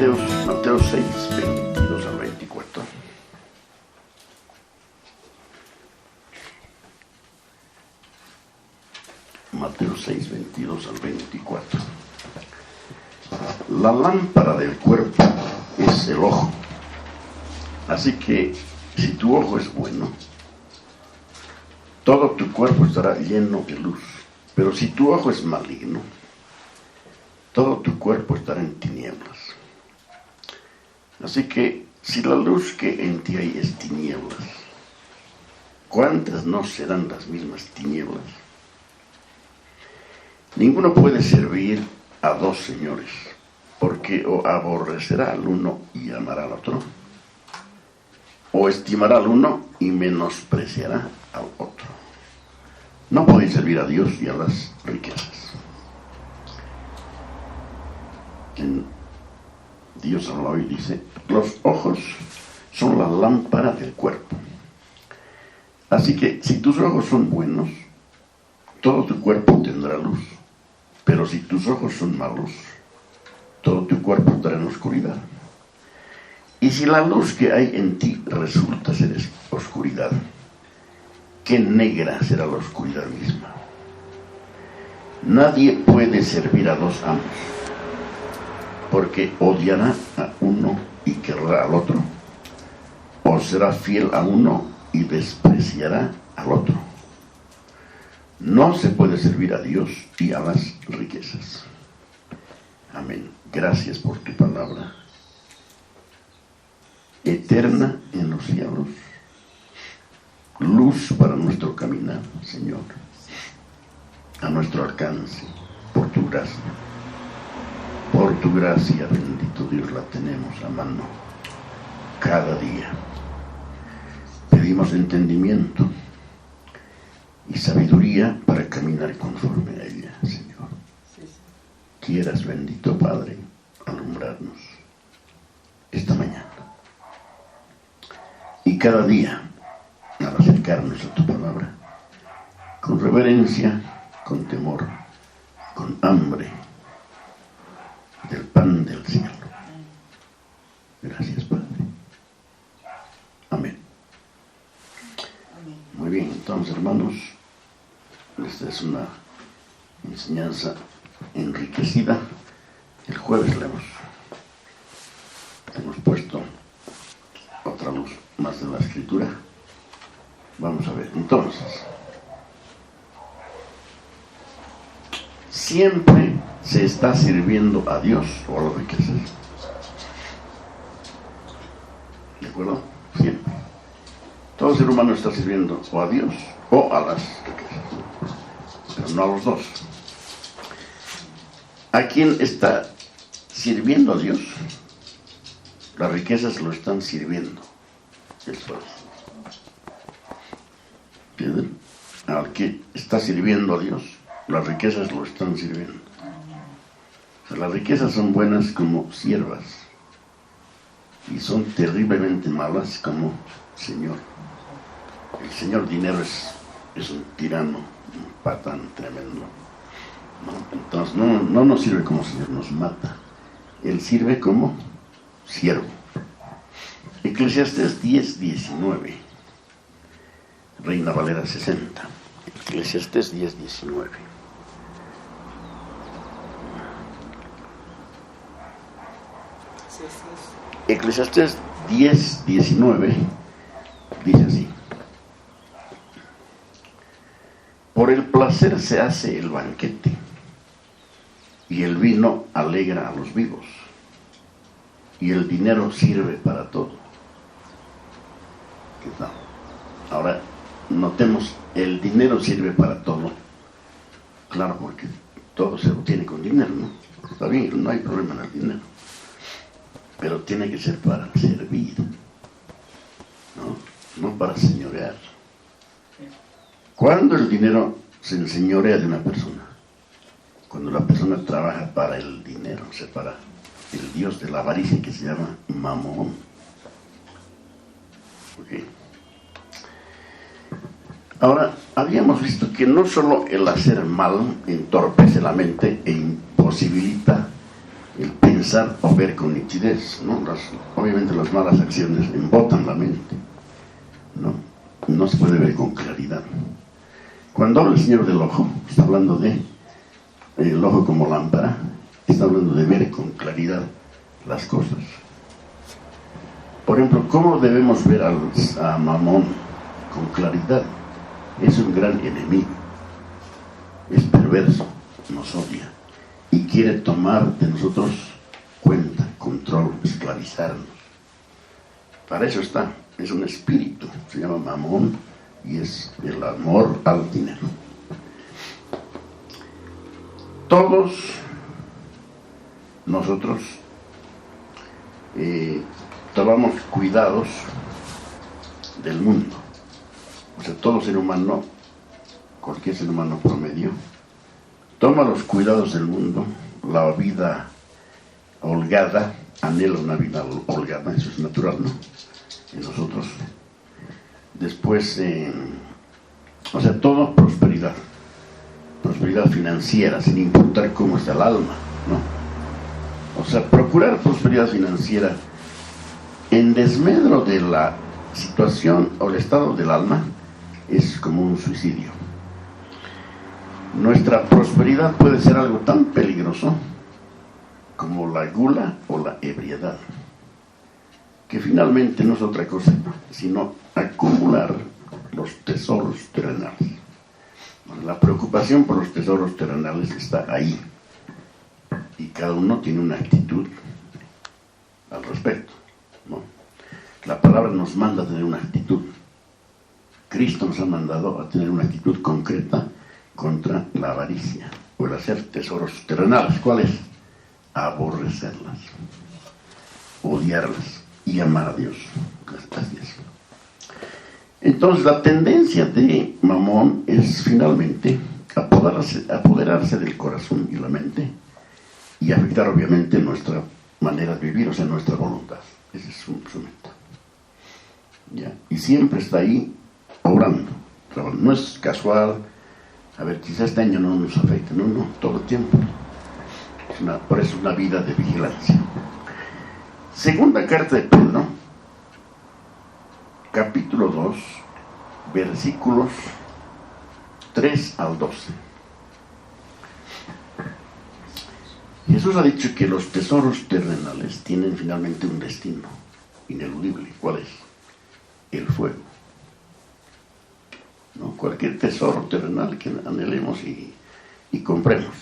Mateo 6, 22 al 24. Mateo 6, 22 al 24. La lámpara del cuerpo es el ojo. Así que si tu ojo es bueno, todo tu cuerpo estará lleno de luz. Pero si tu ojo es maligno, todo tu cuerpo estará en tinieblas. Así que si la luz que en ti hay es tinieblas, ¿cuántas no serán las mismas tinieblas? Ninguno puede servir a dos señores, porque o aborrecerá al uno y amará al otro, o estimará al uno y menospreciará al otro. No podéis servir a Dios y a las riquezas. Dios habla hoy, dice: los ojos son la lámpara del cuerpo. Así que si tus ojos son buenos, todo tu cuerpo tendrá luz. Pero si tus ojos son malos, todo tu cuerpo estará en oscuridad. Y si la luz que hay en ti resulta ser oscuridad, qué negra será la oscuridad misma. Nadie puede servir a dos amos, porque odiará a uno y querrá al otro, o será fiel a uno y despreciará al otro. No se puede servir a Dios y a las riquezas. Amén. Gracias por tu palabra, eterna en los cielos, luz para nuestro caminar, Señor, a nuestro alcance, por tu gracia. Por tu gracia, bendito Dios, la tenemos a mano cada día. Pedimos entendimiento y sabiduría para caminar conforme a ella, Señor. Quieras, bendito Padre, alumbrarnos esta mañana y cada día al acercarnos a tu palabra, con reverencia, con temor, con hambre del pan del cielo. Gracias, Padre. Amén. Muy bien, entonces, hermanos, esta es una enseñanza enriquecida. El jueves le hemos puesto otra luz más de la Escritura. Vamos a ver, entonces, siempre se está sirviendo a Dios o a las riquezas. ¿De acuerdo? Siempre. Todo ser humano está sirviendo o a Dios o a las riquezas, pero no a los dos. ¿A quién está sirviendo a Dios? Las riquezas lo están sirviendo. Eso es. ¿Entienden? Al que está sirviendo a Dios, las riquezas lo están sirviendo. O sea, las riquezas son buenas como siervas y son terriblemente malas como señor. El señor dinero es un tirano, un patán tremendo, ¿no? Entonces no nos sirve como señor, nos mata. Él sirve como siervo. Eclesiastés 10:19, Reina Valera 60. Eclesiastés 10:19. Eclesiastés 10:19 dice así: por el placer se hace el banquete, y el vino alegra a los vivos, y el dinero sirve para todo. ¿Qué tal? Ahora, notemos, el dinero sirve para todo. Claro, porque todo se obtiene con dinero, ¿no? Está bien, no hay problema en el dinero, pero tiene que ser para servir, no para señorear. ¿Cuándo el dinero se enseñorea de una persona? Cuando la persona trabaja para el dinero, o sea, para el dios de la avaricia, que se llama Mamón. ¿Okay? Ahora, habíamos visto que no solo el hacer mal entorpece la mente e imposibilita el pensamiento pensar o ver con nitidez, ¿no? Obviamente las malas acciones embotan la mente, ¿no? No se puede ver con claridad. Cuando habla el Señor del ojo, está hablando de el ojo como lámpara, está hablando de ver con claridad las cosas. Por ejemplo, ¿cómo debemos ver a Mamón con claridad? Es un gran enemigo, es perverso, nos odia y quiere tomar de nosotros cuenta, control, esclavizarnos. Para eso está, es un espíritu, se llama Mamón y es el amor al dinero. Todos nosotros tomamos cuidados del mundo. O sea, todo ser humano, cualquier ser humano promedio, toma los cuidados del mundo, la vida holgada, anhela una vida holgada, eso es natural, ¿no? En nosotros. Después, o sea, todo prosperidad financiera, sin importar cómo está el alma, ¿no? O sea, procurar prosperidad financiera en desmedro de la situación o el estado del alma es como un suicidio. Nuestra prosperidad puede ser algo tan peligroso como la gula o la ebriedad, que finalmente no es otra cosa sino acumular los tesoros terrenales. La preocupación por los tesoros terrenales está ahí y cada uno tiene una actitud al respecto, ¿no? La palabra nos manda a tener una actitud. Cristo nos ha mandado a tener una actitud concreta contra la avaricia o el hacer tesoros terrenales. ¿Cuál es? Aborrecerlas, odiarlas y amar a Dios. Así es. Entonces la tendencia de Mamón es finalmente apoderarse del corazón y la mente y afectar obviamente nuestra manera de vivir, o sea, nuestra voluntad. Esa es su meta. ¿Ya? Y siempre está ahí obrando. No es casual, a ver, quizás este año no nos afecte, no, todo el tiempo. Por eso es una vida de vigilancia. Segunda carta de Pedro, capítulo 2, versículos 3 al 12. Jesús ha dicho que los tesoros terrenales tienen finalmente un destino ineludible. ¿Cuál es? El fuego. ¿No? Cualquier tesoro terrenal que anhelemos y compremos,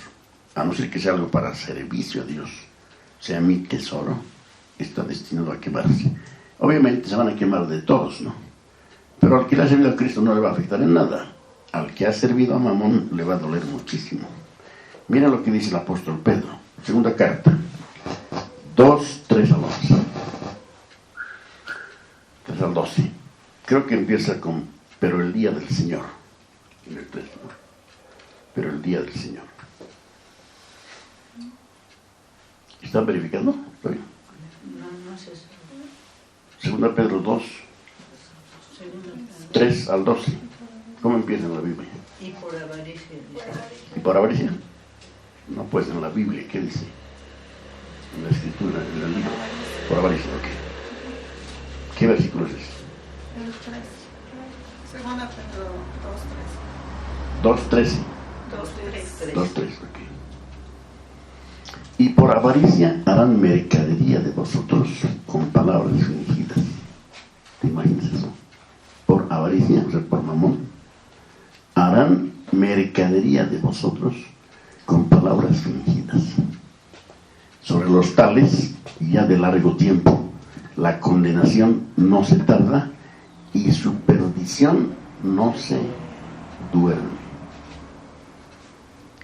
a no ser que sea algo para servicio a Dios, sea mi tesoro, está destinado a quemarse. Obviamente se van a quemar de todos, ¿no? Pero al que le ha servido a Cristo no le va a afectar en nada. Al que ha servido a Mamón le va a doler muchísimo. Mira lo que dice el apóstol Pedro, segunda carta, 2, 3 al 11. 3 al 12. Creo que empieza con, pero el día del Señor. En el 3, ¿no? Pero el día del Señor. ¿Están verificando? ¿Está bien? No sé. Segunda Pedro 2, 3 al 12. ¿Cómo empieza en la Biblia? Y por avaricia. ¿Y por avaricia? No, pues en la Biblia, ¿qué dice? En la escritura, en el libro. Por avaricia, ok. ¿Qué versículo es ese? El 3. Segunda Pedro 2:13. 2:13. 2:3. 2:3, ok. Y por avaricia harán mercadería de vosotros con palabras fingidas. ¿Te imaginas eso? Por avaricia, o sea, por mamón, harán mercadería de vosotros con palabras fingidas. Sobre los tales, ya de largo tiempo, la condenación no se tarda y su perdición no se duerme.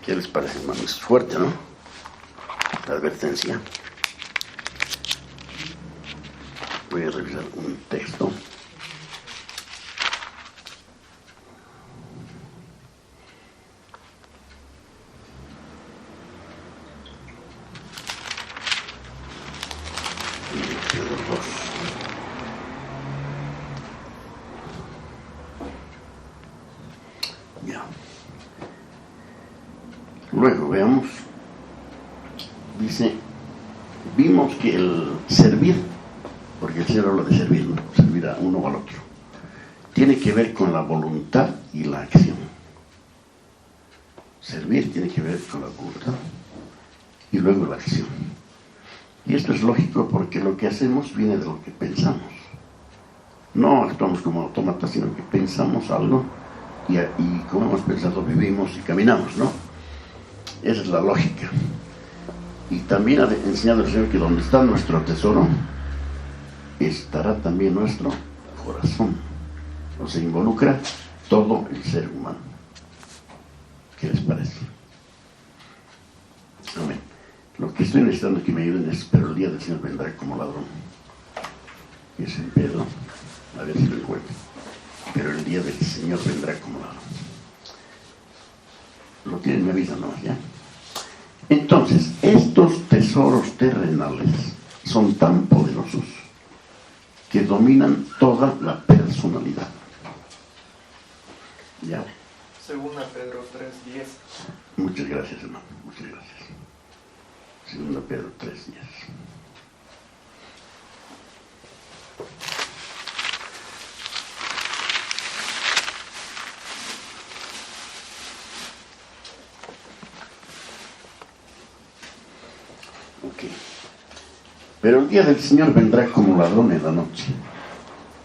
¿Qué les parece, hermano? Es fuerte, ¿no? La advertencia. Voy a revisar un texto. Ya. Luego veamos. Dice, vimos que el servir, porque el Señor habla de servir, ¿no? Servir a uno o al otro, tiene que ver con la voluntad y la acción. Servir tiene que ver con la voluntad y luego la acción. Y esto es lógico porque lo que hacemos viene de lo que pensamos. No actuamos como autómatas, sino que pensamos algo y como hemos pensado vivimos y caminamos, ¿no? Esa es la lógica. Y también ha enseñado el Señor que donde está nuestro tesoro estará también nuestro corazón. O se involucra todo el ser humano. ¿Qué les parece? Amén. Lo que estoy necesitando que me ayuden es, pero el día del Señor vendrá como ladrón. Y es en Pedro, a ver si lo encuentro. Pero el día del Señor vendrá como ladrón. Lo tienen, me avisan nomás, ¿ya? Entonces, estos tesoros terrenales son tan poderosos que dominan toda la personalidad. ¿Ya? Segunda Pedro 3:10. Muchas gracias, hermano. Muchas gracias. Segunda Pedro 3:10. Ok. Pero el día del Señor vendrá como ladrón en la noche,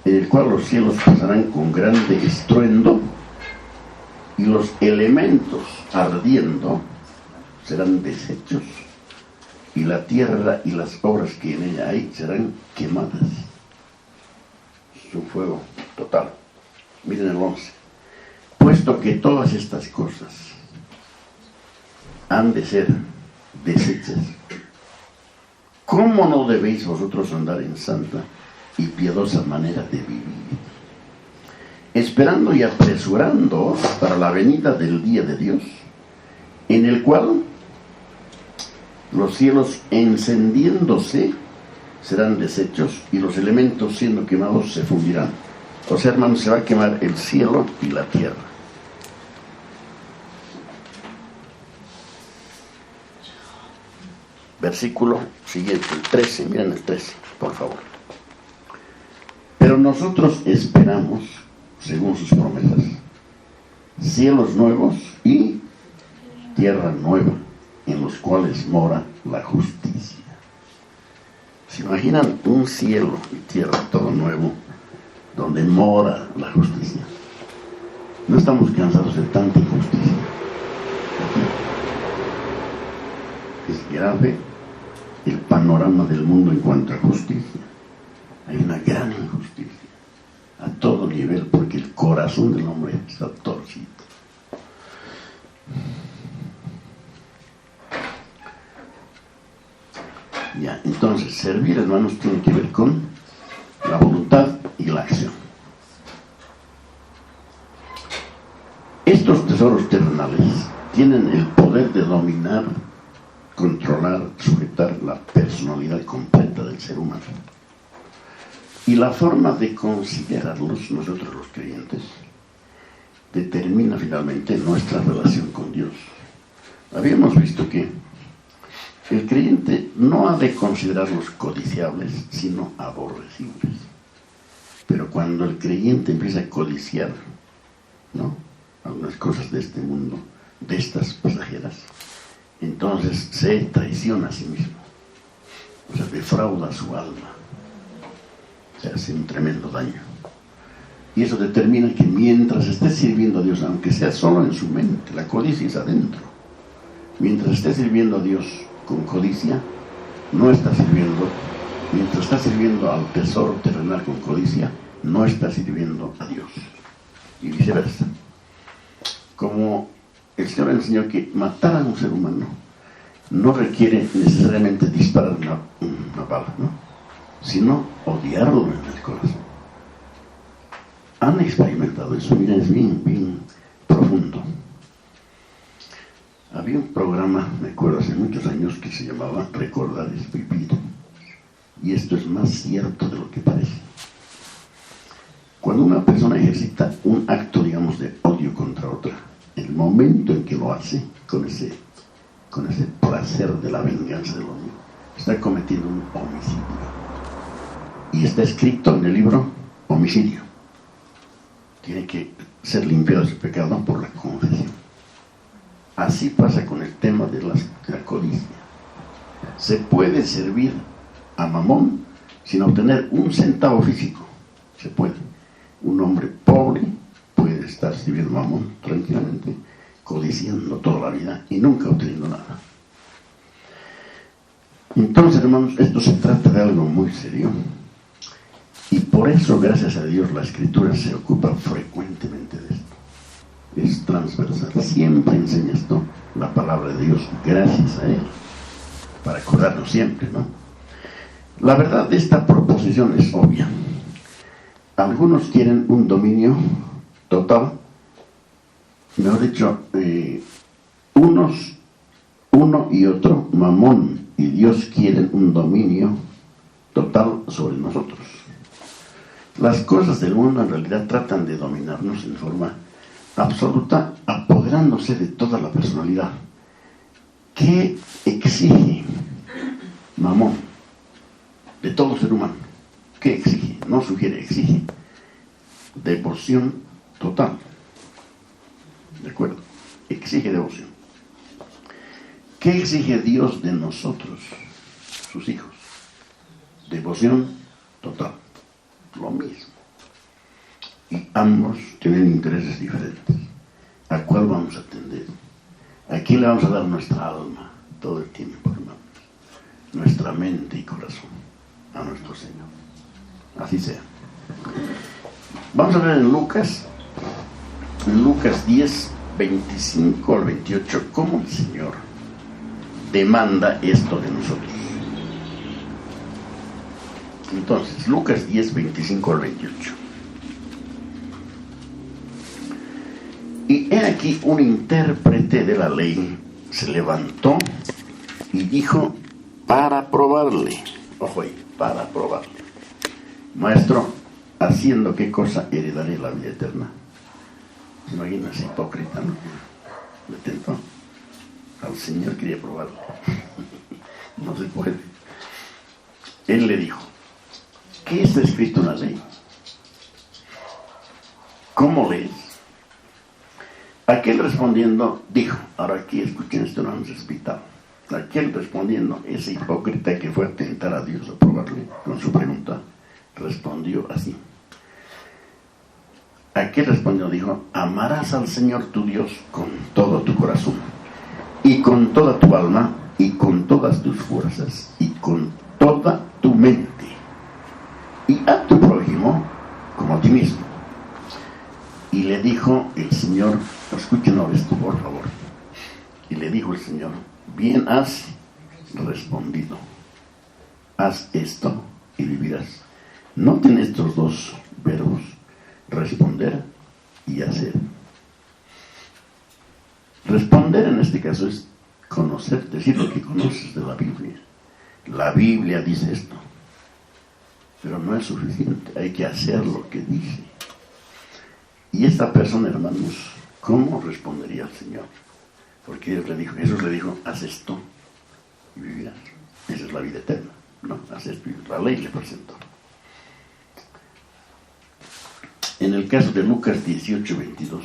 en el cual los cielos pasarán con grande estruendo y los elementos ardiendo serán deshechos y la tierra y las obras que en ella hay serán quemadas. Es un fuego total. Miren el 11. Puesto que todas estas cosas han de ser deshechas, ¿cómo no debéis vosotros andar en santa y piadosa manera de vivir? Esperando y apresurándoos para la venida del día de Dios, en el cual los cielos encendiéndose serán deshechos y los elementos siendo quemados se fundirán. O sea, hermanos, se va a quemar el cielo y la tierra. Versículo siguiente, el 13, miren el 13, por favor. Pero nosotros esperamos, según sus promesas, cielos nuevos y tierra nueva, en los cuales mora la justicia. ¿Se imaginan un cielo y tierra todo nuevo, donde mora la justicia? No estamos cansados de tanta injusticia. Es grave el panorama del mundo en cuanto a justicia. Hay una gran injusticia a todo nivel, porque el corazón del hombre está torcido. Ya, entonces, servir, hermanos, tiene que ver con la voluntad y la acción. Estos tesoros terrenales tienen el poder de dominar, controlar, sujetar la personalidad completa del ser humano. Y la forma de considerarlos, nosotros los creyentes, determina finalmente nuestra relación con Dios. Habíamos visto que el creyente no ha de considerarlos codiciables, sino aborrecibles. Pero cuando el creyente empieza a codiciar, ¿no?, algunas cosas de este mundo, de estas pasajeras, entonces se traiciona a sí mismo, o sea, defrauda su alma, se hace un tremendo daño. Y eso determina que mientras esté sirviendo a Dios, aunque sea solo en su mente, la codicia es adentro, mientras esté sirviendo a Dios con codicia, no está sirviendo. Mientras está sirviendo al tesoro terrenal con codicia, no está sirviendo a Dios, y viceversa. Como el Señor enseñó que matar a un ser humano no requiere necesariamente disparar una bala, ¿no?, sino odiarlo en el corazón. Han experimentado eso, miren, es bien profundo. Había un programa, me acuerdo, hace muchos años, que se llamaba Recordar es Vivir. Y esto es más cierto de lo que parece. Cuando una persona ejercita un acto, digamos, de odio contra otra, el momento en que lo hace, con ese placer de la venganza del odio, está cometiendo un homicidio. Y está escrito en el libro homicidio. Tiene que ser limpiado de su pecado por la confesión. Así pasa con el tema de la codicia. Se puede servir a Mamón sin obtener un centavo físico. Se puede. Un hombre pobre puede estar sirviendo a Mamón tranquilamente, codiciando toda la vida y nunca obteniendo nada. Entonces, hermanos, esto se trata de algo muy serio. Y por eso, gracias a Dios, la Escritura se ocupa frecuentemente de esto. Es transversal. Siempre enseña esto, la palabra de Dios, gracias a Él. Para acordarnos siempre, ¿no? La verdad de esta proposición es obvia. Algunos quieren un dominio total. Mejor dicho, uno y otro, Mamón y Dios, quieren un dominio total sobre nosotros. Las cosas del mundo en realidad tratan de dominarnos en forma absoluta, apoderándose de toda la personalidad. ¿Qué exige Mamón de todo ser humano? ¿Qué exige? No sugiere, exige devoción total. ¿De acuerdo? Exige devoción. ¿Qué exige Dios de nosotros, sus hijos? Devoción total. Lo mismo. Y ambos tienen intereses diferentes. ¿A cuál vamos a atender? ¿A quién le vamos a dar nuestra alma todo el tiempo, hermanos? Nuestra mente y corazón. A nuestro Señor. Así sea. Vamos a ver en Lucas 10, 25 al 28, cómo el Señor demanda esto de nosotros. Entonces, Lucas 10, 25 al 28. Y he aquí un intérprete de la ley se levantó y dijo para probarle, ojo ahí, para probarle: Maestro, ¿haciendo qué cosa heredaré la vida eterna? ¿Se imagina ese hipócrita, no? Le tentó. Al Señor quería probarlo. No se puede. Él le dijo: ¿qué está escrito en la ley? ¿Cómo lees? Aquel respondiendo dijo, ahora aquí escuchen esto, no nos explicado. Aquel respondiendo, ese hipócrita que fue a tentar a Dios, a probarle con su pregunta, respondió así. Aquel respondió, dijo: amarás al Señor tu Dios con todo tu corazón, y con toda tu alma, y con todas tus fuerzas, y con toda tu mente, y a tu prójimo como a ti mismo. Y le dijo el Señor, escuchen esto por favor, y le dijo el Señor: bien has respondido, haz esto y vivirás. Noten estos dos verbos, responder y hacer. Responder en este caso es conocer, decir lo que conoces de la Biblia. La Biblia dice esto, pero no es suficiente, hay que hacer lo que dice. Y esta persona, hermanos, ¿cómo respondería al Señor? Porque Jesús le dijo, haz esto y vivirás. Esa es la vida eterna, ¿no? Haz esto y la ley le presentó. En el caso de Lucas 18, 22,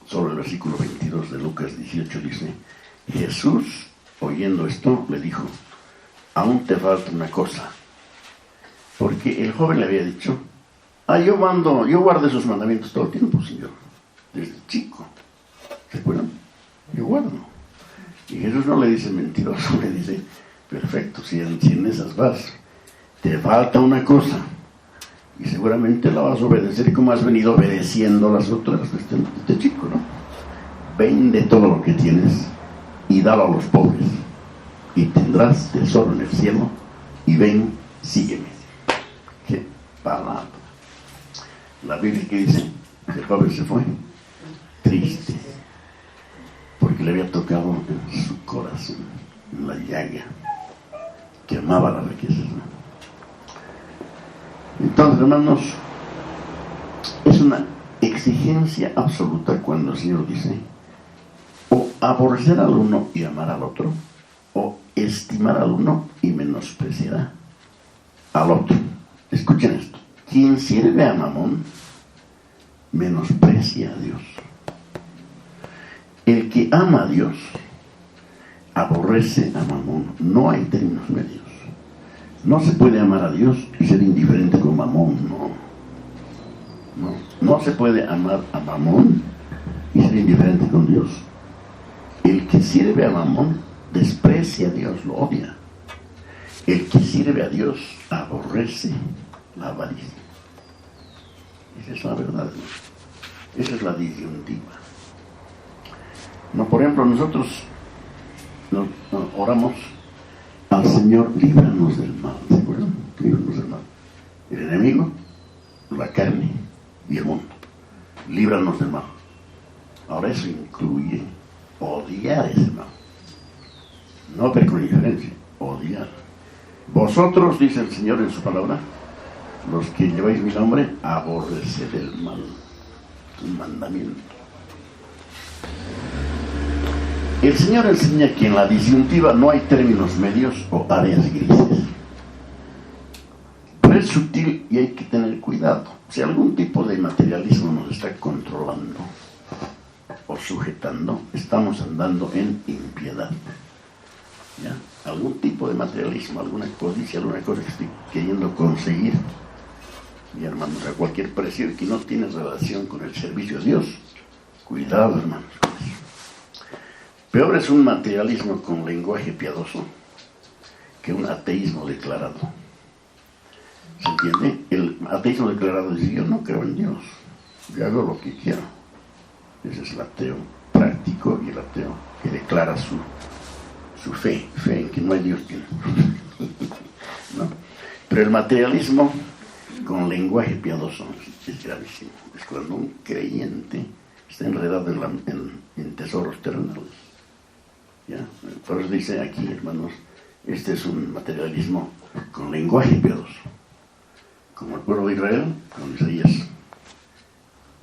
sobre el versículo 22 de Lucas 18 dice: Jesús, oyendo esto, le dijo: aún te falta una cosa. Porque el joven le había dicho: yo guardo sus mandamientos todo el tiempo, Señor, desde chico. ¿Se acuerdan? Yo guardo. Y Jesús no le dice mentiroso, le dice: perfecto, si en esas vas, te falta una cosa. Y seguramente la vas a obedecer como has venido obedeciendo las otras de este chico, ¿no? Vende todo lo que tienes y dalo a los pobres, y tendrás tesoro en el cielo, y ven, sígueme. ¡Qué palabra! La Biblia que dice que el joven se fue triste, porque le había tocado en su corazón, en la llaga, que amaba las riquezas, ¿no? Entonces, hermanos, es una exigencia absoluta cuando el Señor dice: o aborrecer al uno y amar al otro, o estimará al uno y menospreciará al otro. Escuchen esto: quien sirve a Mamón menosprecia a Dios. El que ama a Dios aborrece a Mamón. No hay términos medios. No se puede amar a Dios y ser indiferente con Mamón. No se puede amar a Mamón y ser indiferente con Dios. El que sirve a Mamón desprecia a Dios, lo odia. El que sirve a Dios aborrece la avaricia. Esa es la verdad, ¿no? Esa es la disyuntiva. No, por ejemplo, nosotros nos oramos al Señor: líbranos del mal. ¿Se acuerdan? Líbranos del mal. El enemigo, la carne y el mundo. Líbranos del mal. Ahora eso incluye odiar ese mal. No ver con indiferencia, odiar. Vosotros, dice el Señor en su palabra, los que lleváis mi nombre, aborreced el mal. Es un mandamiento. El Señor enseña que en la disyuntiva no hay términos medios o áreas grises. Pero es sutil y hay que tener cuidado. Si algún tipo de materialismo nos está controlando o sujetando, estamos andando en impiedad. ¿Ya? Algún tipo de materialismo, alguna codicia, alguna cosa que estoy queriendo conseguir, mi hermanos, a cualquier precio, que no tiene relación con el servicio a Dios. Cuidado, hermanos, con eso. Peor es un materialismo con lenguaje piadoso que un ateísmo declarado. ¿Se entiende? El ateísmo declarado dice: yo no creo en Dios, yo hago lo que quiero. Ese es el ateo práctico y el ateo que declara su fe en que no hay Dios. ¿No? Pero el materialismo con lenguaje piadoso es gravísimo. Es cuando un creyente está enredado en tesoros terrenales. ¿Ya? Por eso dice aquí, hermanos, este es un materialismo con lenguaje piadoso. Como el pueblo de Israel, cuando Isaías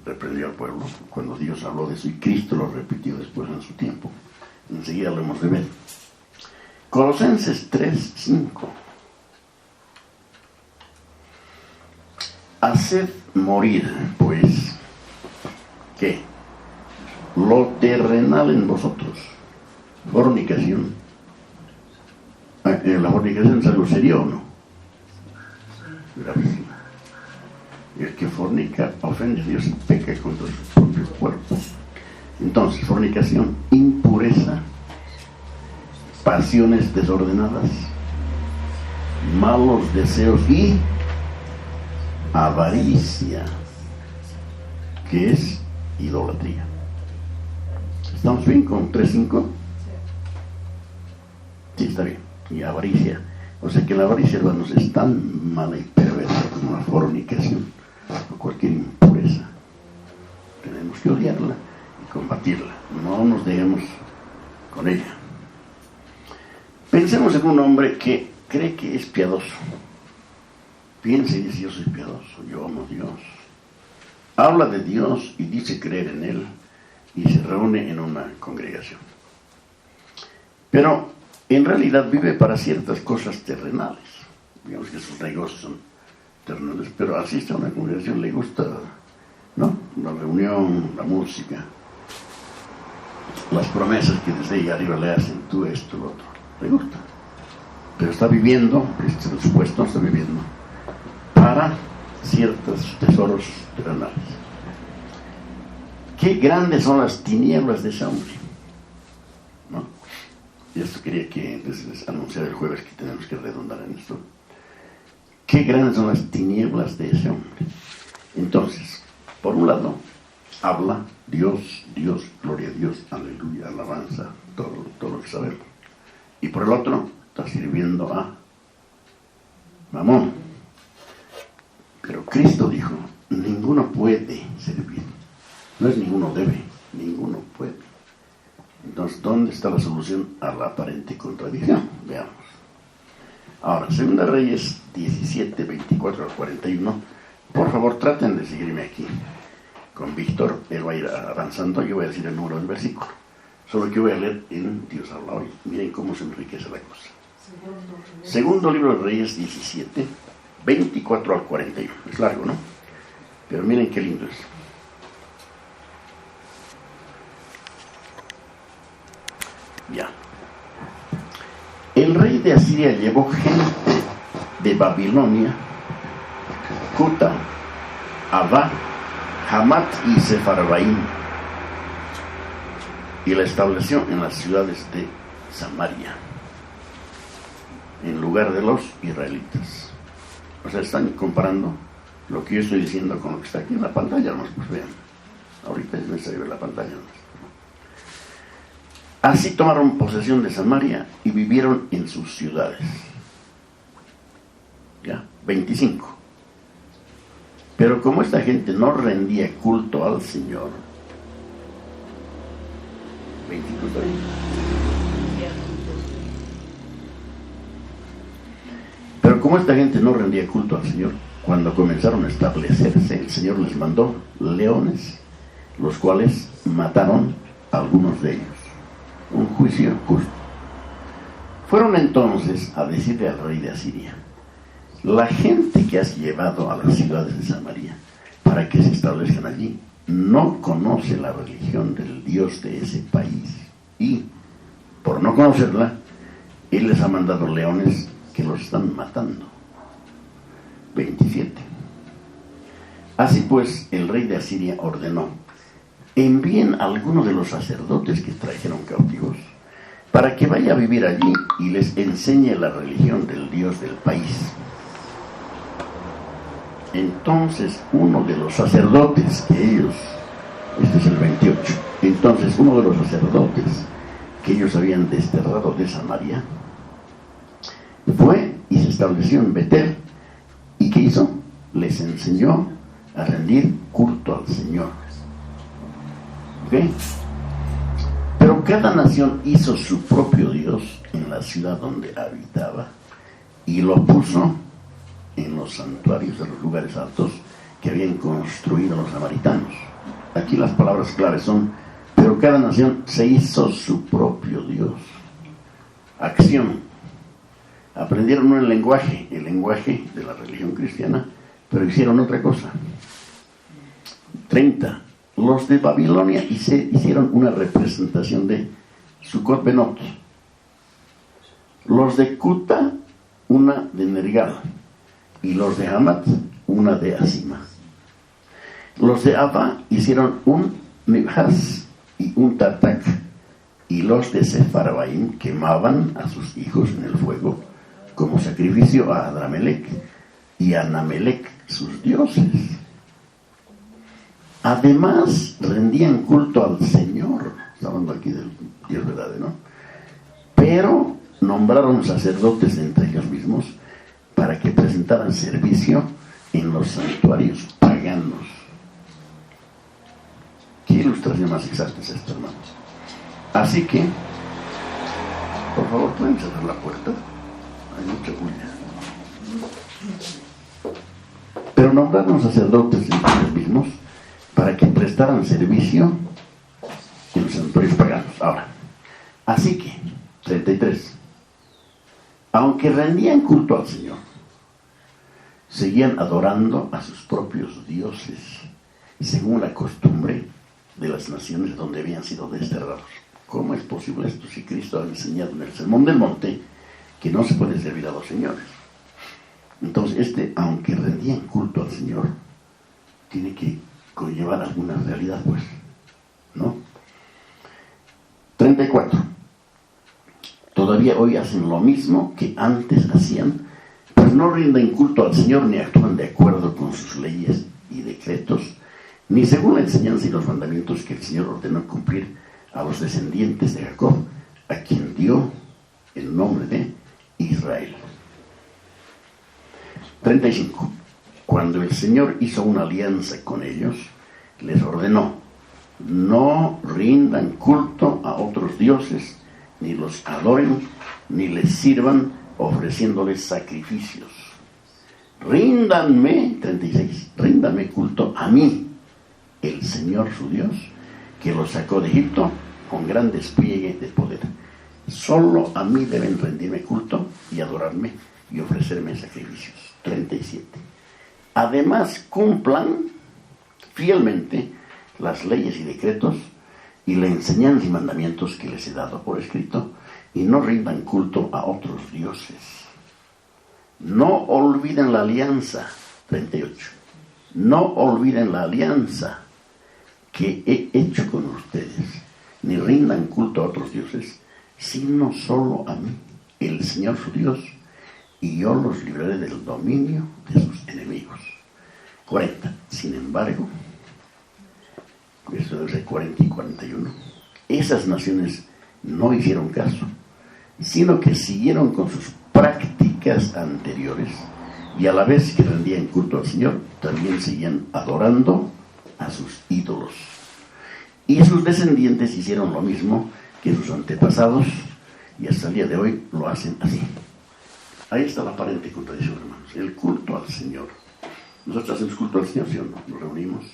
reprendió al pueblo, cuando Dios habló de eso y Cristo lo repitió después en su tiempo. Enseguida lo hemos de ver. Colosenses 3:5. Haced morir, pues, ¿qué? Lo terrenal en vosotros. Fornicación. ¿La fornicación es algo serio o no? Gravísimo. El que fornica ofende a Dios y peca contra su propio cuerpo. Entonces, fornicación, impureza, pasiones desordenadas, malos deseos y avaricia, que es idolatría. ¿Estamos bien con 3:5? Sí, está bien. Y avaricia. O sea que la avaricia, hermanos, es tan mala y perversa como la fornicación o cualquier impureza. Tenemos que odiarla y combatirla. No nos dejemos con ella. Pensemos en un hombre que cree que es piadoso. Piensa y dice: yo soy piadoso, yo amo a Dios. Habla de Dios y dice creer en Él y se reúne en una congregación. Pero en realidad vive para ciertas cosas terrenales. Digamos que sus negocios son terrenales, pero asiste a una congregación, le gusta, ¿no? La reunión, la música, las promesas que desde ahí arriba le hacen, tú esto, lo otro. Le gusta. Pero está viviendo, este es el supuesto, está viviendo para ciertos tesoros terrenales. Qué grandes son las tinieblas de ese hombre, ¿no? Y esto quería que les anunciara el jueves, que tenemos que redundar en esto. Qué grandes son las tinieblas de ese hombre. Entonces, por un lado, habla Dios, gloria a Dios, aleluya, alabanza, todo lo que sabemos. Y por el otro, está sirviendo a Mamón. Pero Cristo dijo: ninguno puede servir. No es ninguno debe, ninguno puede. Entonces, ¿dónde está la solución a la aparente contradicción? Veamos. Ahora, 2 Reyes 17, 24 al 41. Por favor, traten de seguirme aquí con Víctor. Él va a ir avanzando. Yo voy a decir el número del versículo. Solo que voy a leer en Dios habla hoy. Miren cómo se enriquece la cosa. Segundo libro de Reyes 17, 24 al 41. Es largo, ¿no? Pero miren qué lindo es. Ya. El rey de Asiria llevó gente de Babilonia, Cuta, Abá, Hamat y Sefarvaim, y la estableció en las ciudades de Samaria, en lugar de los israelitas. O sea, están comparando lo que yo estoy diciendo con lo que está aquí en la pantalla, ¿no? Pues vean, ahorita es necesario ver la pantalla, ¿no? Así tomaron posesión de Samaria y vivieron en sus ciudades. Ya, 25. Pero como esta gente no rendía culto al Señor, 25 también. Pero como esta gente no rendía culto al Señor, cuando comenzaron a establecerse, el Señor les mandó leones, los cuales mataron a algunos de ellos. Un juicio justo. Fueron entonces a decirle al rey de Asiria: la gente que has llevado a las ciudades de Samaria para que se establezcan allí no conoce la religión del Dios de ese país, y por no conocerla, Él les ha mandado leones que los están matando. 27. Así pues, el rey de Asiria ordenó: envíen a algunos de los sacerdotes que trajeron cautivos para que vaya a vivir allí y les enseñe la religión del Dios del país. Entonces uno de los sacerdotes que ellos, este es el 28, entonces uno de los sacerdotes que ellos habían desterrado de Samaria fue y se estableció en Betel, y ¿qué hizo? Les enseñó a rendir culto al Señor. ¿Ok? Pero cada nación hizo su propio Dios en la ciudad donde habitaba y lo puso en los santuarios de los lugares altos que habían construido los samaritanos. Aquí las palabras claves son: pero cada nación se hizo su propio Dios. Acción. Aprendieron el lenguaje de la religión cristiana, pero hicieron otra cosa. 30. Los de Babilonia hicieron una representación de Sucot Benot. Los de Cuta, una de Nergal. Y los de Hamat, una de Asima. Los de Abba hicieron un Nibhaz y un Tartak. Y los de Sefarvaim quemaban a sus hijos en el fuego como sacrificio a Adramelech y a Namelech, sus dioses. Además, rendían culto al Señor. Está hablando aquí del Dios verdadero, ¿no? Pero nombraron sacerdotes entre ellos mismos para que presentaran servicio en los santuarios paganos. ¿Qué ilustración más exacta es esto, hermanos? Así que, por favor, ¿pueden cerrar la puerta? Hay mucha bulla. Pero nombraron sacerdotes entre ellos mismos para que prestaran servicio en los santuarios paganos. Ahora, así que, 33, aunque rendían culto al Señor, seguían adorando a sus propios dioses, según la costumbre de las naciones donde habían sido desterrados. ¿Cómo es posible esto si Cristo ha enseñado en el Sermón del Monte que no se puede servir a los señores? Entonces, aunque rendían culto al Señor, tiene que conllevar alguna realidad, pues, ¿no? 34. Todavía hoy hacen lo mismo que antes hacían, pues no rinden culto al Señor ni actúan de acuerdo con sus leyes y decretos, ni según la enseñanza y los mandamientos que el Señor ordenó cumplir a los descendientes de Jacob, a quien dio el nombre de Israel. 35. Cuando el Señor hizo una alianza con ellos, les ordenó: no rindan culto a otros dioses, ni los adoren, ni les sirvan ofreciéndoles sacrificios. Ríndanme, 36, ríndanme culto a mí, el Señor su Dios, que los sacó de Egipto, con gran despliegue de poder. Solo a mí deben rendirme culto y adorarme y ofrecerme sacrificios. 37. Además, cumplan fielmente las leyes y decretos y la enseñanza y mandamientos que les he dado por escrito, y no rindan culto a otros dioses. No olviden la alianza. 38. No olviden la alianza que he hecho con ustedes, ni rindan culto a otros dioses, sino solo a mí, el Señor su Dios, y yo los libraré del dominio de sus enemigos. 40. Sin embargo, eso es de 40 y 41, esas naciones no hicieron caso, sino que siguieron con sus prácticas anteriores, y a la vez que rendían culto al Señor, también seguían adorando a sus ídolos. Y sus descendientes hicieron lo mismo que sus antepasados, y hasta el día de hoy lo hacen así. Ahí está la aparente contradicción, hermanos. El culto al Señor. Nosotros hacemos culto al Señor, ¿sí o no? Nos reunimos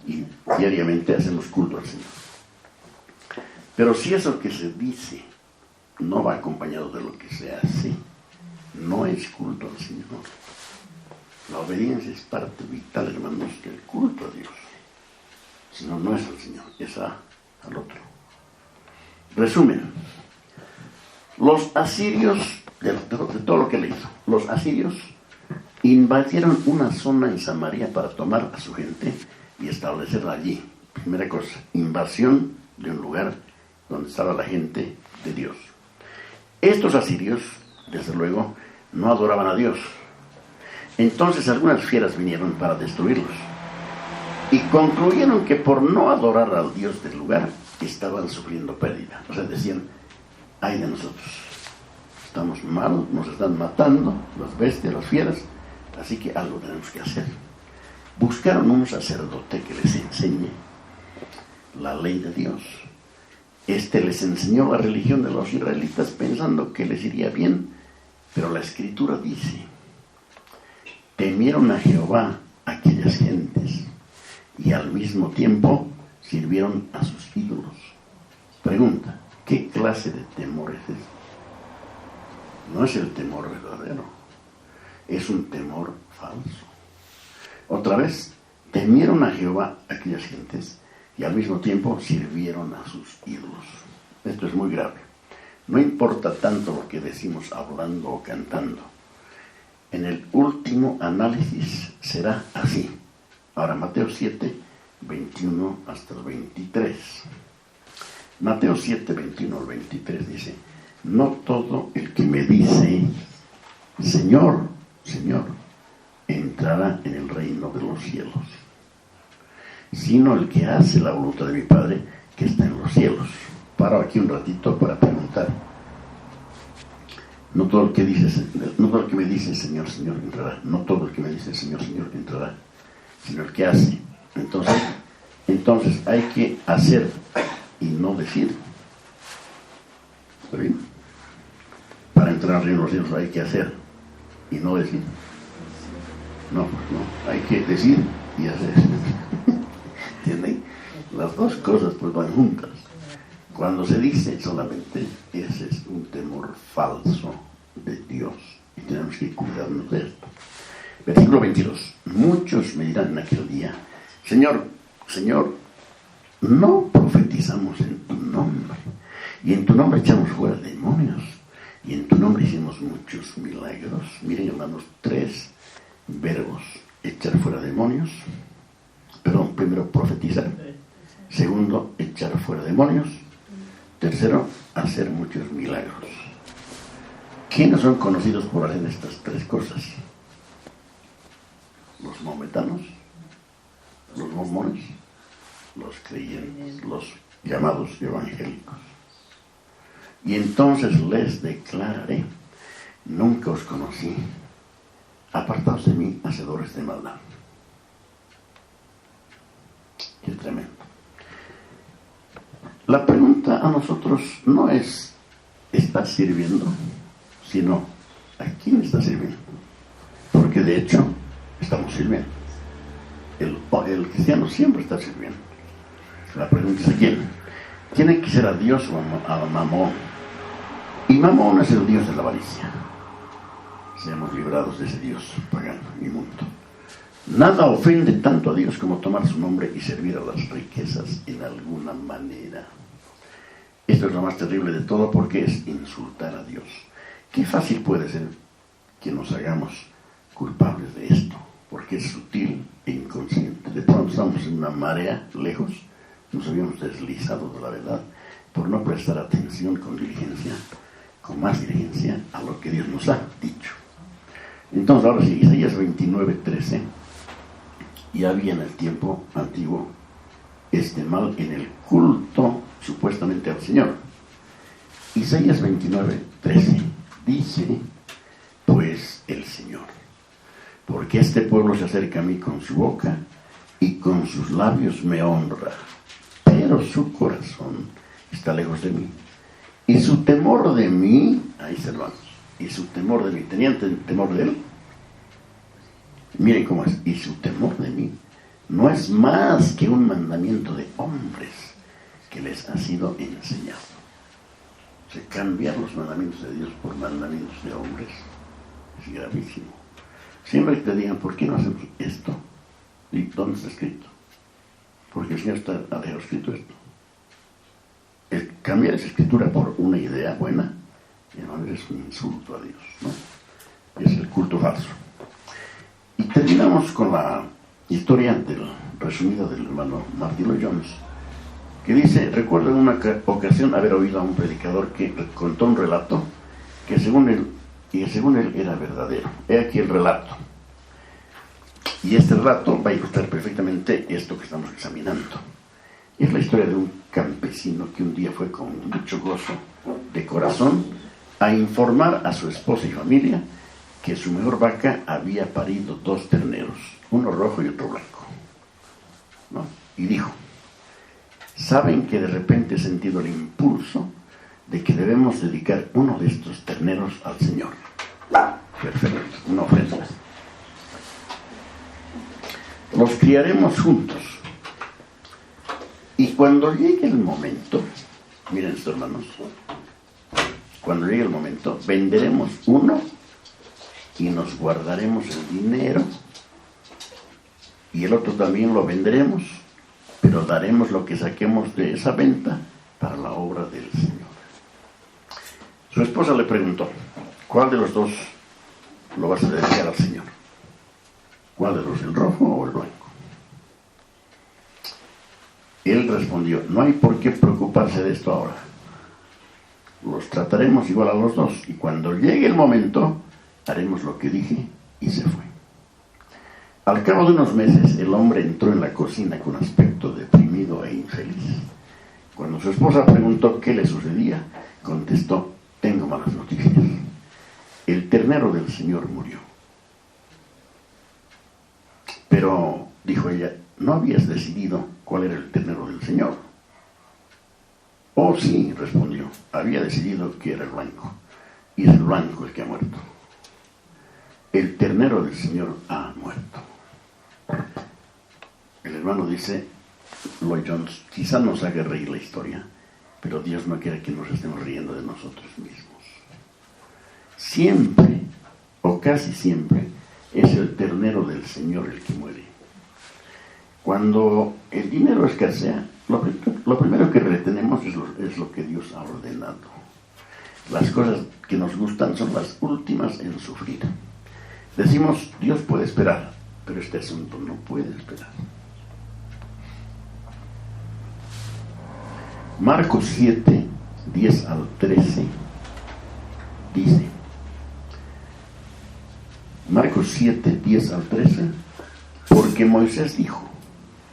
y diariamente hacemos culto al Señor. Pero si eso que se dice no va acompañado de lo que se hace, no es culto al Señor. La obediencia es parte vital, hermanos, del culto a Dios. Si no, no es al Señor, es al otro. Resumen. Los asirios, de todo lo que le hizo, los asirios invadieron una zona en Samaria para tomar a su gente y establecerla allí. Primera cosa, invasión de un lugar donde estaba la gente de Dios. Estos asirios, desde luego, no adoraban a Dios. Entonces algunas fieras vinieron para destruirlos y concluyeron que por no adorar al Dios del lugar estaban sufriendo pérdida. O sea, decían, ay de nosotros, estamos mal, nos están matando las bestias, las fieras, así que algo tenemos que hacer. Buscaron un sacerdote que les enseñe la ley de Dios. Este les enseñó la religión de los israelitas pensando que les iría bien, pero la Escritura dice, temieron a Jehová aquellas gentes y al mismo tiempo sirvieron a sus ídolos. Pregunta, ¿qué clase de temor es este? No es el temor verdadero, es un temor falso. Otra vez, temieron a Jehová aquellas gentes y al mismo tiempo sirvieron a sus ídolos. Esto es muy grave. No importa tanto lo que decimos hablando o cantando. En el último análisis será así. Ahora, Mateo 7, 21 hasta el 23. Mateo 7, 21 al 23 dice, no todo el que me dice, Señor, Señor, entrará en el reino de los cielos, sino el que hace la voluntad de mi Padre que está en los cielos. Paro aquí un ratito para preguntar. No todo el que me dice Señor, Señor entrará. No todo el que me dice Señor, Señor entrará, sino el que hace. Entonces hay que hacer y no decir. ¿Está bien? Para entrar al reino de los cielos hay que hacer y no decir. No, hay que decir y hacer. ¿Entienden? Las dos cosas pues van juntas. Cuando se dice solamente, ese es un temor falso de Dios. Y tenemos que cuidarnos de esto. Versículo 22. Muchos me dirán en aquel día, Señor, Señor, no profetizamos en tu nombre, y en tu nombre echamos fuera demonios, y en tu nombre hicimos muchos milagros. Miren, hermanos, 3 verbos: echar fuera demonios, primero profetizar, segundo, echar fuera demonios, tercero, hacer muchos milagros. ¿Quiénes son conocidos por hacer estas 3 cosas? Los maometanos, los mormones, los creyentes, los llamados evangélicos. Y entonces les declararé, nunca os conocí, apartaos de mí, hacedores de maldad. Qué tremendo. La pregunta a nosotros no es, ¿estás sirviendo? Sino, ¿a quién estás sirviendo? Porque de hecho, estamos sirviendo. El cristiano siempre está sirviendo. La pregunta es, ¿a quién? Tiene que ser a Dios o a Mamón. Y Mamón es el dios de la avaricia. Seamos librados de ese dios pagano y mundo. Nada ofende tanto a Dios como tomar su nombre y servir a las riquezas en alguna manera. Esto es lo más terrible de todo porque es insultar a Dios. Qué fácil puede ser que nos hagamos culpables de esto, porque es sutil e inconsciente. De pronto estamos en una marea lejos, nos habíamos deslizado de la verdad por no prestar atención con diligencia, con más diligencia a lo que Dios nos ha dicho. Entonces ahora sí, Isaías 29:13, ya había en el tiempo antiguo este mal en el culto supuestamente al Señor. Isaías 29:13 dice, pues el Señor, porque este pueblo se acerca a mí con su boca y con sus labios me honra, pero su corazón está lejos de mí. Y su temor de mí, ahí se lo vamos, y su temor de mí, ¿tenían temor de él? Miren cómo es, y su temor de mí no es más que un mandamiento de hombres que les ha sido enseñado. O sea, cambiar los mandamientos de Dios por mandamientos de hombres es gravísimo. Siempre que te digan, ¿por qué no hacemos esto? ¿Y dónde está escrito? Porque el Señor ha dejado escrito esto. El cambiar esa escritura por una idea buena, es un insulto a Dios, ¿no? Es el culto falso. Y terminamos con la historia resumida del hermano Martin Lloyd-Jones, que dice, recuerdo en una ocasión haber oído a un predicador que contó un relato que según él era verdadero. He aquí el relato. Y este relato va a ilustrar perfectamente esto que estamos examinando. Es la historia de un campesino que un día fue con mucho gozo de corazón a informar a su esposa y familia que su mejor vaca había parido 2 terneros, uno rojo y otro blanco, ¿no? Y dijo, ¿saben que de repente he sentido el impulso de que debemos dedicar uno de estos terneros al Señor? Perfecto, una ofrenda. Los criaremos juntos. Y cuando llegue el momento, miren esto, hermanos, cuando llegue el momento, venderemos uno y nos guardaremos el dinero, y el otro también lo venderemos, pero daremos lo que saquemos de esa venta para la obra del Señor. Su esposa le preguntó, ¿cuál de los dos lo vas a dedicar al Señor? ¿Cuál de los, el rojo o el blanco? Él respondió, no hay por qué preocuparse de esto ahora. Los trataremos igual a los dos, y cuando llegue el momento, haremos lo que dije, y se fue. Al cabo de unos meses, el hombre entró en la cocina con aspecto deprimido e infeliz. Cuando su esposa preguntó qué le sucedía, contestó, tengo malas noticias. El ternero del Señor murió. Pero, dijo ella, ¿no habías decidido cuál era el ternero del Señor? Oh, sí, respondió, había decidido que era el blanco, y es el blanco el que ha muerto. El ternero del Señor ha muerto. El hermano dice, Lloyd-Jones, quizá nos haga reír la historia, pero Dios no quiere que nos estemos riendo de nosotros mismos. Siempre, o casi siempre, es el ternero del Señor el que muere. Cuando el dinero escasea, lo primero que retenemos es lo que Dios ha ordenado. Las cosas que nos gustan son las últimas en sufrir. Decimos, Dios puede esperar, pero este asunto no puede esperar. Marcos 7, 10 al 13, dice, Marcos 7, 10 al 13, porque Moisés dijo,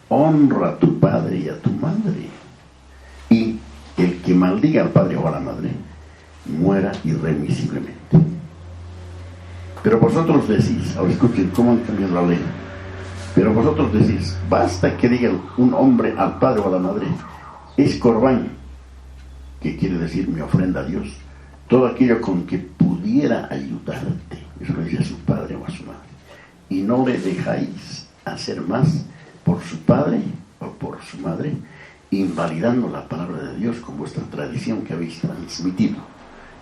honra a tu padre y a tu madre, y el que maldiga al padre o a la madre, muera irremisiblemente. Pero vosotros decís, ahora escuchen cómo han cambiado la ley, pero vosotros decís, basta que diga un hombre al padre o a la madre, es corbán, que quiere decir mi ofrenda a Dios, todo aquello con que pudiera ayudarte, eso le dice a su padre o a su madre, y no le dejáis hacer más por su padre o por su madre, invalidando la palabra de Dios con vuestra tradición que habéis transmitido,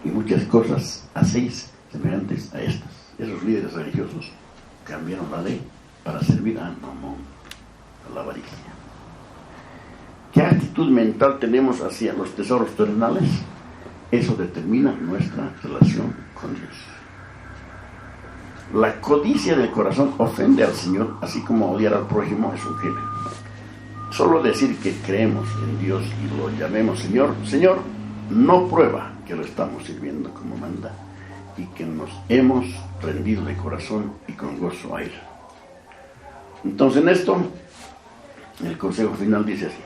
y muchas cosas hacéis semejantes a estas. Esos líderes religiosos cambiaron la ley para servir a Mamón, a la avaricia. ¿Qué actitud mental tenemos hacia los tesoros terrenales? Eso determina nuestra relación con Dios. La codicia del corazón ofende al Señor, así como odiar al prójimo es un crimen. Solo decir que creemos en Dios y lo llamemos Señor, Señor, no prueba que lo estamos sirviendo como manda y que nos hemos rendido de corazón y con gozo a Él. Entonces en esto, el consejo final dice así: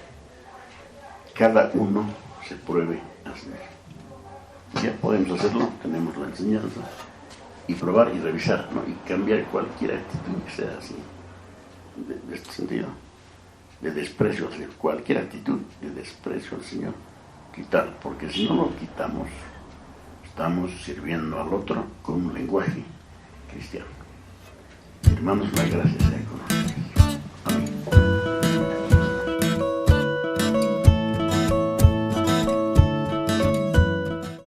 cada uno se pruebe a sí mismo. Ya podemos hacerlo, tenemos la enseñanza, y probar y revisar, ¿no? Y cambiar cualquier actitud que sea así, de este sentido, de desprecio al Señor, cualquier actitud de desprecio al Señor, quitar, porque si no lo quitamos, estamos sirviendo al otro con un lenguaje cristiano. Hermanos, la gracia sea con